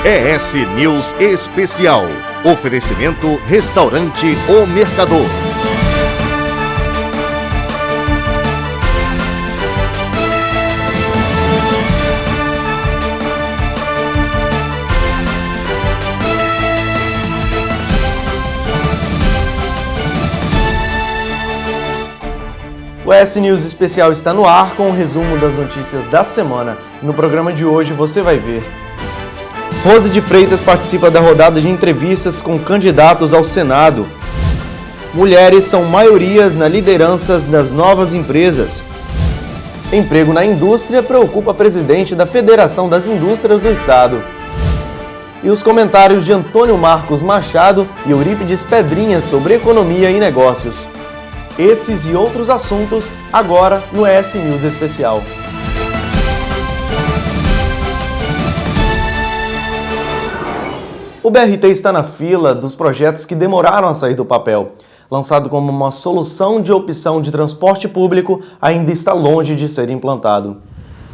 ES News Especial. Oferecimento Restaurante O Mercador. O ES News Especial está no ar com o resumo das notícias da semana. No programa de hoje você vai ver: Rose de Freitas participa da rodada de entrevistas com candidatos ao Senado. Mulheres são maiorias nas lideranças das novas empresas. Emprego na indústria preocupa presidente da Federação das Indústrias do Estado. E os comentários de Antônio Marcos Machado e Eurípides Pedrinha sobre economia e negócios. Esses e outros assuntos agora no ES News Especial. O BRT está na fila dos projetos que demoraram a sair do papel. Lançado como uma solução de opção de transporte público, ainda está longe de ser implantado.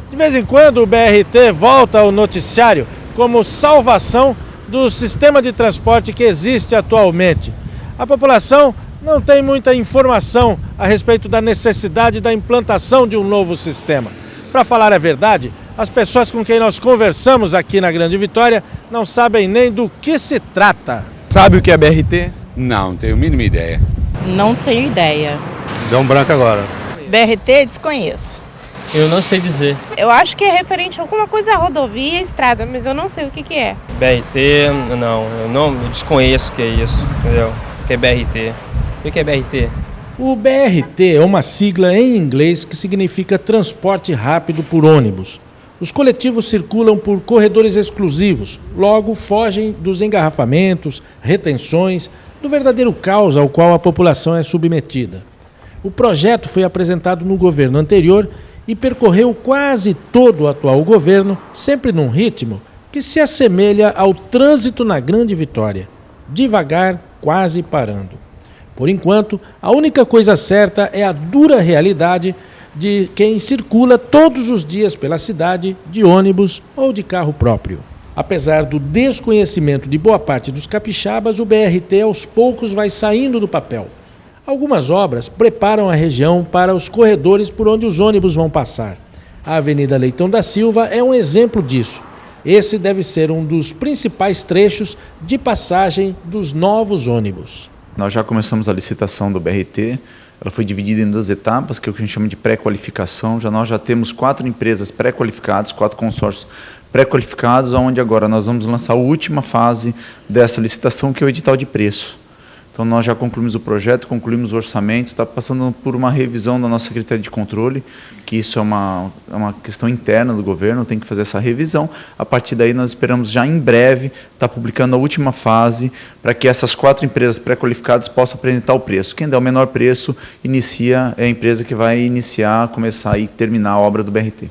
De vez em quando o BRT volta ao noticiário como salvação do sistema de transporte que existe atualmente. A população não tem muita informação a respeito da necessidade da implantação de um novo sistema. Para falar a verdade, as pessoas com quem nós conversamos aqui na Grande Vitória não sabem nem do que se trata. Sabe o que é BRT? Não tenho a mínima ideia. Não tenho ideia. Deu um branco agora. BRT, desconheço. Eu não sei dizer. Eu acho que é referente a alguma coisa, rodovia, estrada, mas eu não sei o que é. BRT, não, eu desconheço o que é isso, entendeu? O que é BRT? O que é BRT? O BRT é uma sigla em inglês que significa transporte rápido por ônibus. Os coletivos circulam por corredores exclusivos, logo fogem dos engarrafamentos, retenções, do verdadeiro caos ao qual a população é submetida. O projeto foi apresentado no governo anterior e percorreu quase todo o atual governo, sempre num ritmo que se assemelha ao trânsito na Grande Vitória, devagar, quase parando. Por enquanto, a única coisa certa é a dura realidade de quem circula todos os dias pela cidade de ônibus ou de carro próprio. Apesar do desconhecimento de boa parte dos capixabas, o BRT aos poucos vai saindo do papel. Algumas obras preparam a região para os corredores por onde os ônibus vão passar. A Avenida Leitão da Silva é um exemplo disso. Esse deve ser um dos principais trechos de passagem dos novos ônibus. Nós já começamos a licitação do BRT, ela foi dividida em 2 etapas, que é o que a gente chama de pré-qualificação. Nós já temos 4 empresas pré-qualificadas, 4 consórcios pré-qualificados, onde agora nós vamos lançar a última fase dessa licitação, que é o edital de preço. Então nós já concluímos o projeto, concluímos o orçamento, está passando por uma revisão da nossa Secretaria de Controle, que isso é uma questão interna do governo, tem que fazer essa revisão. A partir daí nós esperamos já em breve estar publicando a última fase, para que essas 4 empresas pré-qualificadas possam apresentar o preço. Quem der o menor preço é a empresa que vai iniciar, começar e terminar a obra do BRT.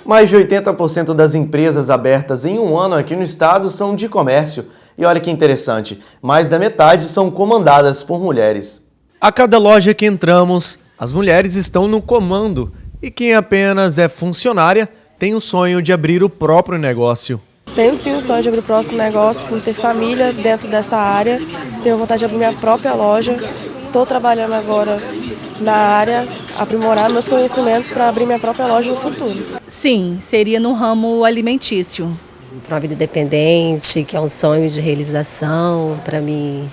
Mais de 80% das empresas abertas em um ano aqui no estado são de comércio. E olha que interessante, mais da metade são comandadas por mulheres. A cada loja que entramos, as mulheres estão no comando e quem apenas é funcionária tem o sonho de abrir o próprio negócio. Tenho sim o sonho de abrir o próprio negócio, por ter família dentro dessa área, tenho vontade de abrir minha própria loja. Estou trabalhando agora na área, aprimorar meus conhecimentos para abrir minha própria loja no futuro. Sim, seria no ramo alimentício. Para uma vida independente, que é um sonho de realização, para mim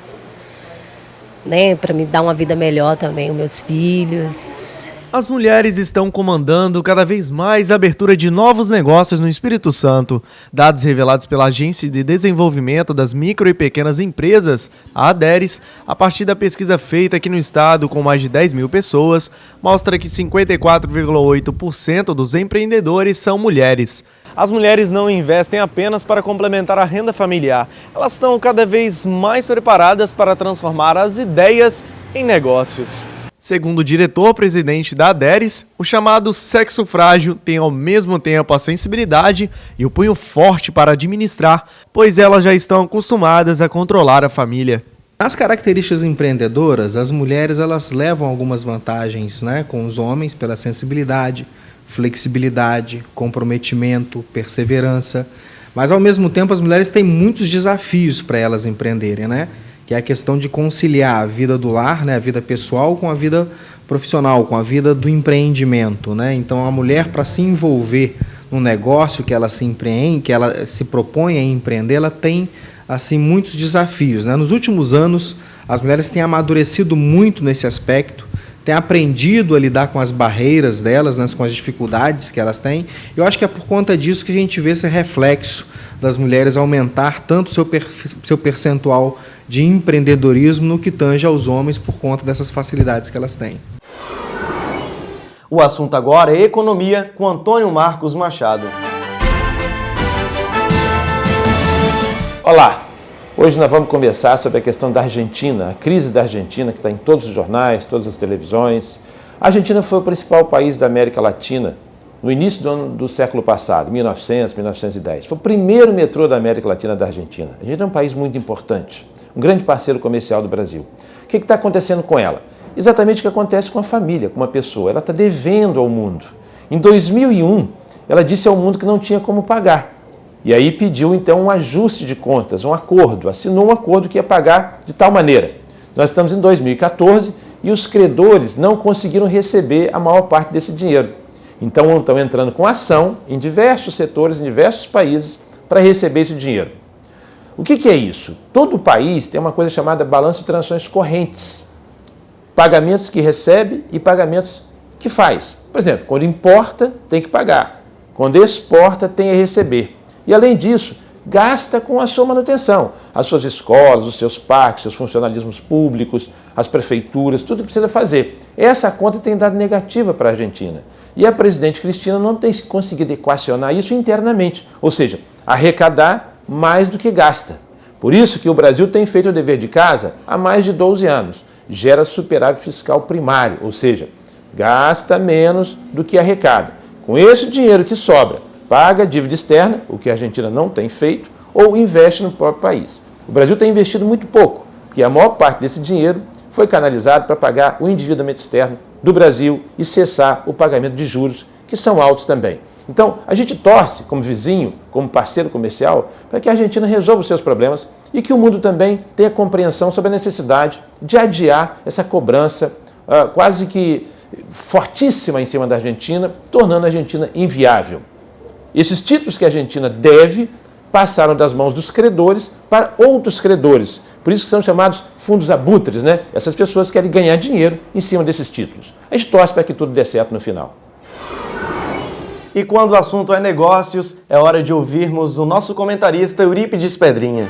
dar uma vida melhor também aos meus filhos. As mulheres estão comandando cada vez mais a abertura de novos negócios no Espírito Santo. Dados revelados pela Agência de Desenvolvimento das Micro e Pequenas Empresas, a ADERES, a partir da pesquisa feita aqui no estado com mais de 10 mil pessoas, mostra que 54,8% dos empreendedores são mulheres. As mulheres não investem apenas para complementar a renda familiar. Elas estão cada vez mais preparadas para transformar as ideias em negócios. Segundo o diretor-presidente da ADERES, o chamado sexo frágil tem ao mesmo tempo a sensibilidade e o punho forte para administrar, pois elas já estão acostumadas a controlar a família. Nas características empreendedoras, as mulheres elas levam algumas vantagens, com os homens pela sensibilidade, flexibilidade, comprometimento, perseverança. Mas, ao mesmo tempo, as mulheres têm muitos desafios para elas empreenderem, né? Que é a questão de conciliar a vida do lar, né, a vida pessoal, com a vida profissional, com a vida do empreendimento, né? Então, a mulher, para se envolver no negócio que ela se empreende, que ela se propõe a empreender, ela tem assim muitos desafios, né? Nos últimos anos, as mulheres têm amadurecido muito nesse aspecto, têm aprendido a lidar com as barreiras delas, né, com as dificuldades que elas têm. Eu acho que é por conta disso que a gente vê esse reflexo das mulheres aumentar tanto seu percentual de empreendedorismo no que tange aos homens por conta dessas facilidades que elas têm. O assunto agora é economia com Antônio Marcos Machado. Olá! Hoje nós vamos conversar sobre a questão da Argentina, a crise da Argentina, que está em todos os jornais, todas as televisões. A Argentina foi o principal país da América Latina no início do século passado, 1900, 1910. Foi o primeiro metrô da América Latina da Argentina. A Argentina é um país muito importante, um grande parceiro comercial do Brasil. O que está acontecendo com ela? Exatamente o que acontece com a família, com uma pessoa. Ela está devendo ao mundo. Em 2001, ela disse ao mundo que não tinha como pagar. E aí pediu, então, um ajuste de contas, um acordo. Assinou um acordo que ia pagar de tal maneira. Nós estamos em 2014 e os credores não conseguiram receber a maior parte desse dinheiro. Então, estão entrando com ação em diversos setores, em diversos países, para receber esse dinheiro. O que é isso? Todo país tem uma coisa chamada balanço de transações correntes. Pagamentos que recebe e pagamentos que faz. Por exemplo, quando importa, tem que pagar. Quando exporta, tem a receber. E, além disso, gasta com a sua manutenção. As suas escolas, os seus parques, seus funcionalismos públicos, as prefeituras, tudo que precisa fazer. Essa conta tem dado negativa para a Argentina. E a presidente Cristina não tem conseguido equacionar isso internamente. Ou seja, arrecadar mais do que gasta. Por isso que o Brasil tem feito o dever de casa há mais de 12 anos. Gera superávit fiscal primário, ou seja, gasta menos do que arrecada. Com esse dinheiro que sobra, paga a dívida externa, o que a Argentina não tem feito, ou investe no próprio país. O Brasil tem investido muito pouco, porque a maior parte desse dinheiro foi canalizado para pagar o endividamento externo do Brasil e cessar o pagamento de juros, que são altos também. Então, a gente torce, como vizinho, como parceiro comercial, para que a Argentina resolva os seus problemas e que o mundo também tenha compreensão sobre a necessidade de adiar essa cobrança quase que fortíssima em cima da Argentina, tornando a Argentina inviável. Esses títulos que a Argentina deve passaram das mãos dos credores para outros credores. Por isso que são chamados fundos abutres, né? Essas pessoas querem ganhar dinheiro em cima desses títulos. A gente torce para que tudo dê certo no final. E quando o assunto é negócios, é hora de ouvirmos o nosso comentarista Eurípides Pedrinha.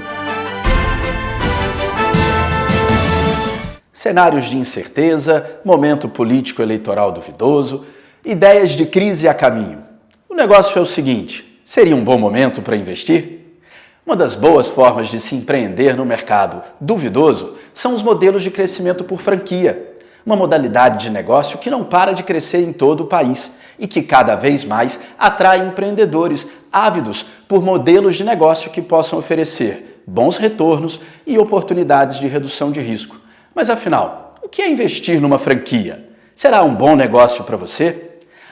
Cenários de incerteza, momento político eleitoral duvidoso, ideias de crise a caminho. O negócio é o seguinte: seria um bom momento para investir? Uma das boas formas de se empreender no mercado duvidoso são os modelos de crescimento por franquia, uma modalidade de negócio que não para de crescer em todo o país e que cada vez mais atrai empreendedores ávidos por modelos de negócio que possam oferecer bons retornos e oportunidades de redução de risco. Mas afinal, o que é investir numa franquia? Será um bom negócio para você?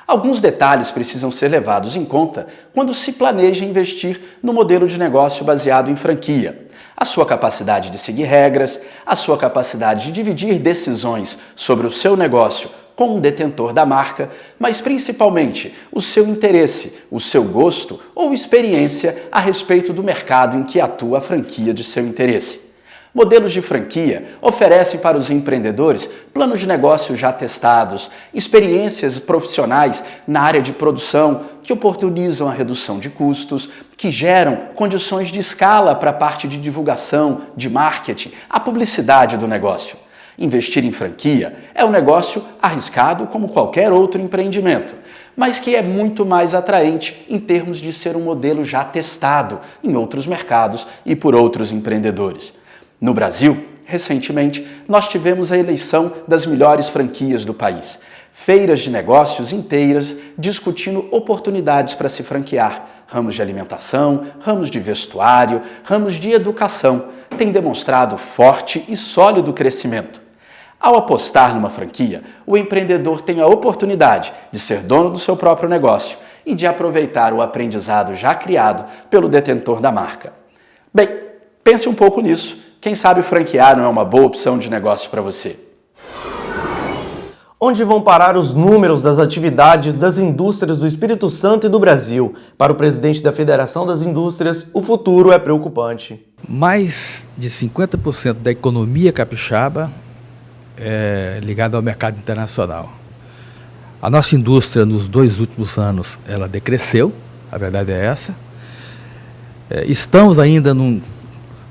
Alguns detalhes precisam ser levados em conta quando se planeja investir no modelo de negócio baseado em franquia. A sua capacidade de seguir regras, a sua capacidade de dividir decisões sobre o seu negócio com um detentor da marca, mas principalmente o seu interesse, o seu gosto ou experiência a respeito do mercado em que atua a franquia de seu interesse. Modelos de franquia oferecem para os empreendedores planos de negócio já testados, experiências profissionais na área de produção que oportunizam a redução de custos, que geram condições de escala para a parte de divulgação, de marketing, a publicidade do negócio. Investir em franquia é um negócio arriscado como qualquer outro empreendimento, mas que é muito mais atraente em termos de ser um modelo já testado em outros mercados e por outros empreendedores. No Brasil, recentemente, nós tivemos a eleição das melhores franquias do país. Feiras de negócios inteiras discutindo oportunidades para se franquear. Ramos de alimentação, ramos de vestuário, ramos de educação têm demonstrado forte e sólido crescimento. Ao apostar numa franquia, o empreendedor tem a oportunidade de ser dono do seu próprio negócio e de aproveitar o aprendizado já criado pelo detentor da marca. Bem, pense um pouco nisso. Quem sabe franquear não é uma boa opção de negócio para você. Onde vão parar os números das atividades das indústrias do Espírito Santo e do Brasil? Para o presidente da Federação das Indústrias, o futuro é preocupante. Mais de 50% da economia capixaba é ligada ao mercado internacional. A nossa indústria, nos 2 últimos anos, ela decresceu, a verdade é essa. Estamos ainda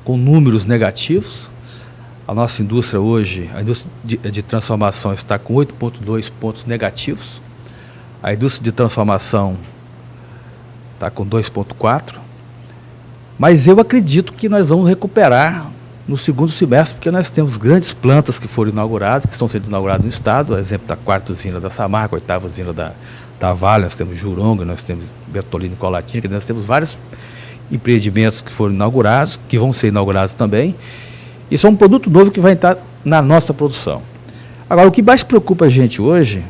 com números negativos. A nossa indústria hoje, a indústria de transformação está com 8,2 pontos negativos. A indústria de transformação está com 2,4. Mas eu acredito que nós vamos recuperar no segundo semestre, porque nós temos grandes plantas que foram inauguradas, que estão sendo inauguradas no estado, a exemplo da 4ª usina da Samarco, a 8ª usina da Vale, nós temos Juronga, nós temos Bertolini e Colatina, nós temos vários empreendimentos que foram inaugurados, que vão ser inaugurados também. Isso é um produto novo que vai entrar na nossa produção. Agora, o que mais preocupa a gente hoje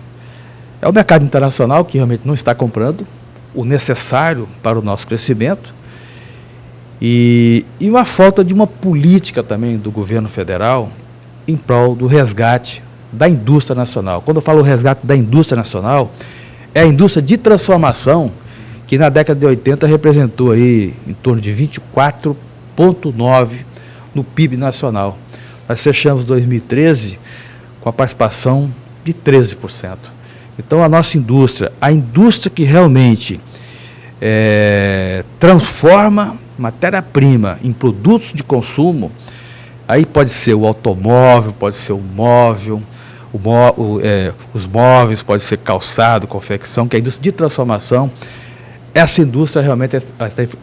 é o mercado internacional, que realmente não está comprando o necessário para o nosso crescimento, e uma falta de uma política também do governo federal em prol do resgate da indústria nacional. Quando eu falo resgate da indústria nacional, é a indústria de transformação, que na década de 80 representou aí em torno de 24,9% no PIB nacional. Nós fechamos 2013 com a participação de 13%. Então a nossa indústria, a indústria que realmente transforma matéria-prima em produtos de consumo, aí pode ser o automóvel, pode ser o móvel, os móveis, pode ser calçado, confecção, que é a indústria de transformação. Essa indústria realmente está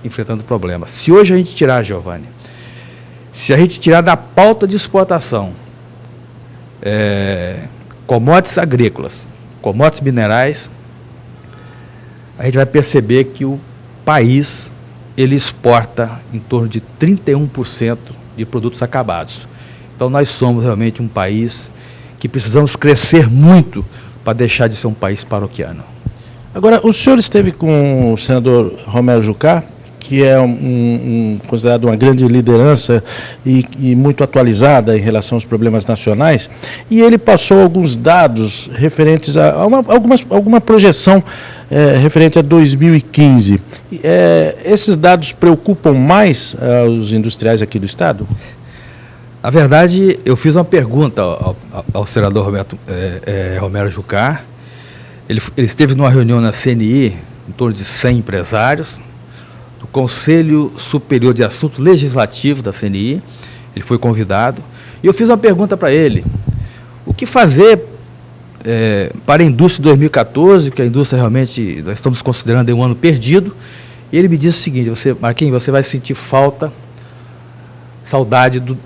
enfrentando problemas. Se hoje a gente tirar, Giovanni, se a gente tirar da pauta de exportação commodities agrícolas, commodities minerais, a gente vai perceber que o país ele exporta em torno de 31% de produtos acabados. Então nós somos realmente um país que precisamos crescer muito para deixar de ser um país paroquiano. Agora, o senhor esteve com o senador Romero Jucá, que é considerado uma grande liderança e muito atualizada em relação aos problemas nacionais, e ele passou alguns dados referentes a alguma projeção referente a 2015. Esses dados preocupam mais os industriais aqui do estado? Na verdade, eu fiz uma pergunta ao senador Romero Jucá. Ele esteve numa reunião na CNI, em torno de 100 empresários, do Conselho Superior de Assuntos Legislativos da CNI, ele foi convidado, e eu fiz uma pergunta para ele: o que fazer para a indústria de 2014, que a indústria realmente, nós estamos considerando um ano perdido, e ele me disse o seguinte: Marquinhos, você vai sentir saudade do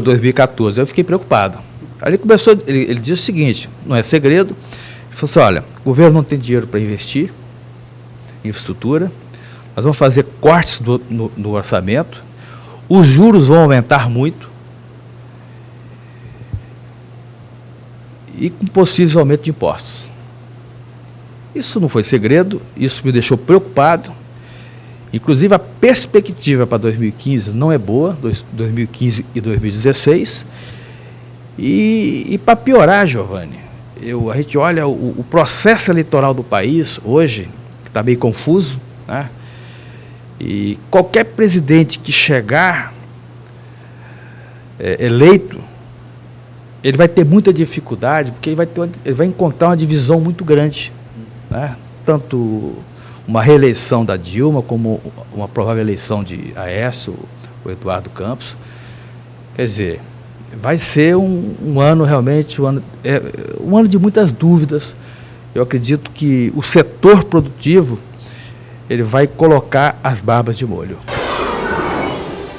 2014. Eu fiquei preocupado. Aí ele disse o seguinte, não é segredo, ele falou assim: olha, o governo não tem dinheiro para investir em infraestrutura, nós vamos fazer cortes no orçamento, os juros vão aumentar muito e com possível aumento de impostos. Isso não foi segredo, isso me deixou preocupado. Inclusive a perspectiva para 2015 não é boa, 2015 e 2016. E para piorar, Giovanni, a gente olha o processo eleitoral do país hoje, que está meio confuso, né? E qualquer presidente que chegar eleito, ele vai ter muita dificuldade, porque ele vai encontrar uma divisão muito grande, né? Tanto uma reeleição da Dilma, como uma provável eleição de Aécio, o Eduardo Campos. Quer dizer, vai ser um ano realmente, um ano de muitas dúvidas. Eu acredito que o setor produtivo, ele vai colocar as barbas de molho.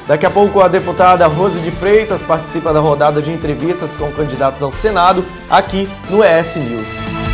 Daqui a pouco a deputada Rose de Freitas participa da rodada de entrevistas com candidatos ao Senado, aqui no ES News.